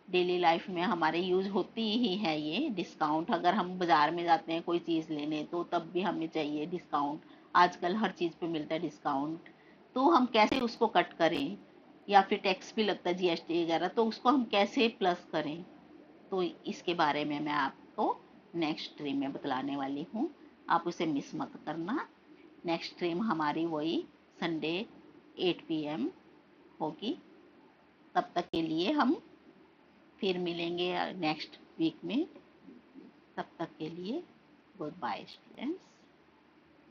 डेली लाइफ में हमारे यूज़ होती ही है ये डिस्काउंट। अगर हम बाज़ार में जाते हैं कोई चीज़ लेने, तो तब भी हमें चाहिए डिस्काउंट, आजकल हर चीज़ पे मिलता है डिस्काउंट, तो हम कैसे उसको कट करें, या फिर टैक्स भी लगता है जीएसटी वगैरह, तो उसको हम कैसे प्लस करें, तो इसके बारे में मैं आपको नेक्स्ट स्ट्रीम में बतलाने वाली हूँ, आप उसे मिस मत करना। नेक्स्ट स्ट्रीम हमारी वही संडे 8 PM होगी। तब तक के लिए हम फिर मिलेंगे नेक्स्ट वीक में, तब तक के लिए good bye students.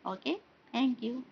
Okay, thank you.